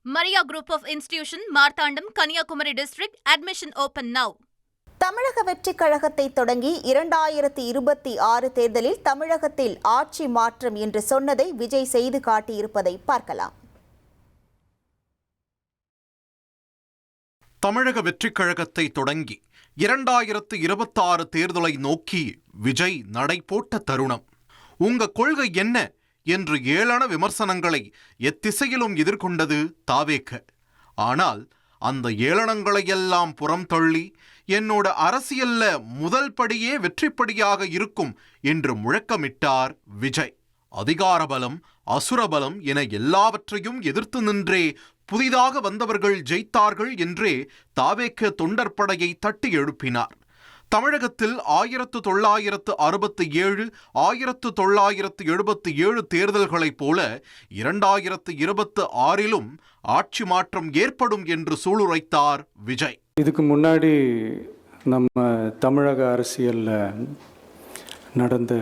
Maria Group of Institution, Marthandam, Kanyakumari District, admission open now. தமிழக வெற்றிக் கழகத்தை தொடங்கி 2026 தேர்தலில் தமிழகத்தில் ஆட்சி மாற்றம் என்று சொன்னதை விஜய் செய்து காட்டியிருப்பதை பார்க்கலாம். தமிழக வெற்றிக் கழகத்தை தொடங்கி 2026 தேர்தலை நோக்கி விஜய் நடை போட்ட தருணம். உங்க கொள்கை என்ன என்று ஏளன விமர்சனங்களை எத்திசையிலும் எதிர்கொண்டது தாவேக. ஆனால் அந்த ஏளனங்களையெல்லாம் புறம் தள்ளி என்னோட அரசியல்ல முதல் படியே வெற்றிப்படியாக இருக்கும் என்று முழக்கமிட்டார் விஜய். அதிகாரபலம், அசுரபலம் என எல்லாவற்றையும் எதிர்த்து நின்றே புதிதாக வந்தவர்கள் ஜெயித்தார்கள் என்றே தாவேக தொண்டற்படையை தட்டி எழுப்பினார். தமிழகத்தில் 1967, 1977 தேர்தல்களைப் போல 2026 ஆட்சி மாற்றம் ஏற்படும் என்று சூளுரைத்தார் விஜய். இதுக்கு முன்னாடி நம்ம தமிழக அரசியலில் நடந்த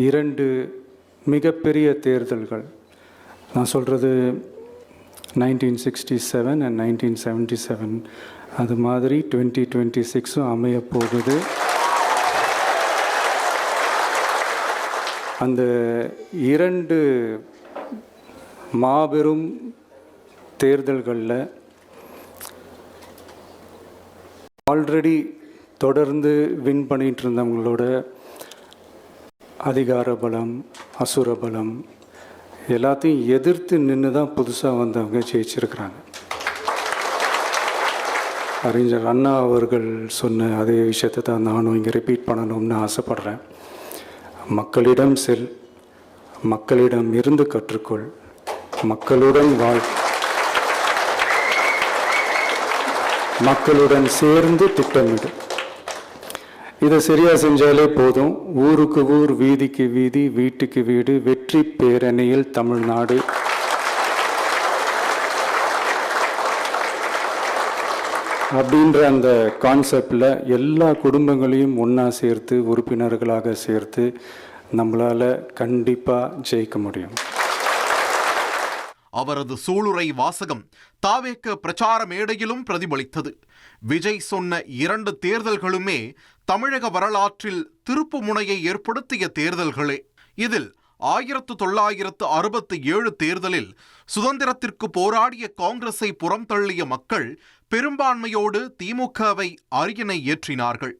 2 மிகப்பெரிய தேர்தல்கள், நான் சொல்கிறது 1967 and 1977, அது மாதிரி 2026 அமைய போகுது. அந்த 2 மாபெரும் தேர்தல்களில் ஆல்ரெடி தொடர்ந்து வின் பண்ணிட்டு இருந்தவங்களோட அதிகார பலம், அசுர பலம் எல்லாத்தையும் எதிர்த்து நின்று தான் புதுசாக வந்தவங்க ஜெயிச்சிருக்கிறாங்க. அறிஞர் அண்ணா அவர்கள் சொன்ன அதே விஷயத்தை தான் நானும் இங்கே ரிப்பீட் பண்ணணும்னு ஆசைப்படுறேன். மக்களிடம் செல், மக்களிடம் இருந்து கற்றுக்கொள், மக்களுடன் வாழ், மக்களுடன் சேர்ந்து திட்டமிடு. இதை சரியாக செஞ்சாலே போதும். ஊருக்கு ஊர், வீதிக்கு வீதி, வீட்டுக்கு வீடு, வெற்றி பேரணியில் தமிழ்நாடு. அப்படின்ற அந்த கான்செப்டில் எல்லா குடும்பங்களையும் ஒன்றா சேர்த்து, உறுப்பினர்களாக சேர்த்து நம்மளால் கண்டிப்பாக ஜெயிக்க முடியும். அவரது சூளுரை வாசகம் தாவேக பிரச்சார மேடையிலும் பிரதிபலித்தது. விஜய் சொன்ன 2 தேர்தல்களுமே தமிழக வரலாற்றில் திருப்பு முனையை ஏற்படுத்திய தேர்தல்களே. இதில் 1967 தேர்தலில் சுதந்திரத்திற்கு போராடிய காங்கிரஸை புறம் தள்ளிய மக்கள் பெரும்பான்மையோடு திமுகவை அரியணை ஏற்றினார்கள்.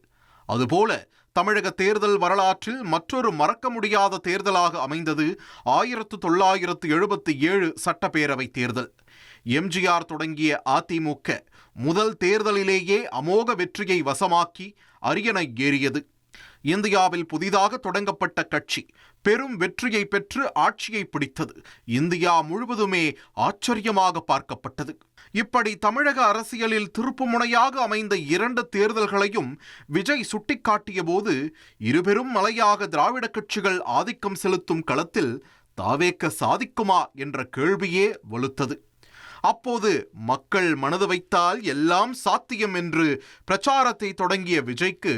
அதுபோல தமிழக தேர்தல் வரலாற்றில் மற்றொரு மறக்க முடியாத தேர்தலாக அமைந்தது 1977 சட்டப்பேரவை தேர்தல். எம்ஜிஆர் தொடங்கிய அதிமுக முதல் தேர்தலிலேயே அமோக வெற்றியை வசமாக்கி அரியணை ஏறியது. இந்தியாவில் புதிதாக தொடங்கப்பட்ட கட்சி பெரும் வெற்றியை பெற்று ஆட்சியை பிடித்தது. இந்தியா முழுவதுமே ஆச்சரியமாக பார்க்கப்பட்டது. இப்படி தமிழக அரசியலில் திருப்புமுனையாக அமைந்த 2 தேர்தல்களையும் விஜய் சுட்டிக்காட்டிய போது இருபெரும் மலையாக திராவிட கட்சிகள் ஆதிக்கம் செலுத்தும் களத்தில் தாவேக சாதிக்குமா என்ற கேள்வியே வலுத்தது. அப்போது மக்கள் மனது வைத்தால் எல்லாம் சாத்தியம் என்று பிரச்சாரத்தை தொடங்கிய விஜய்க்கு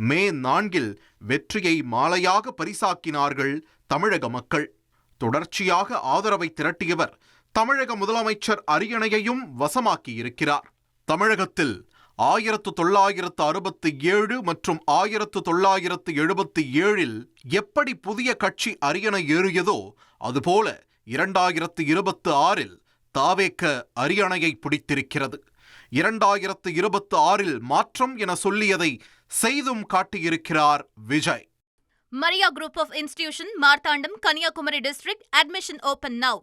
மே 4 வெற்றியை மாலையாக பரிசாக்கினார்கள் தமிழக மக்கள். தொடர்ச்சியாக ஆதரவை திரட்டியவர் தமிழக முதலமைச்சர் அரியணையையும் வசமாக்கியிருக்கிறார். தமிழகத்தில் 1967 மற்றும் 1977 எப்படி புதிய கட்சி அரியணை ஏறியதோ அதுபோல 2026 தாவேக அரியணையை பிடித்திருக்கிறது. 2026 மாற்றம் என சொல்லியதை செய்தும் காட்டியிருக்கிறார் Vijay. Maria Group of Institution, Marthandam, Kanyakumari District, admission open now.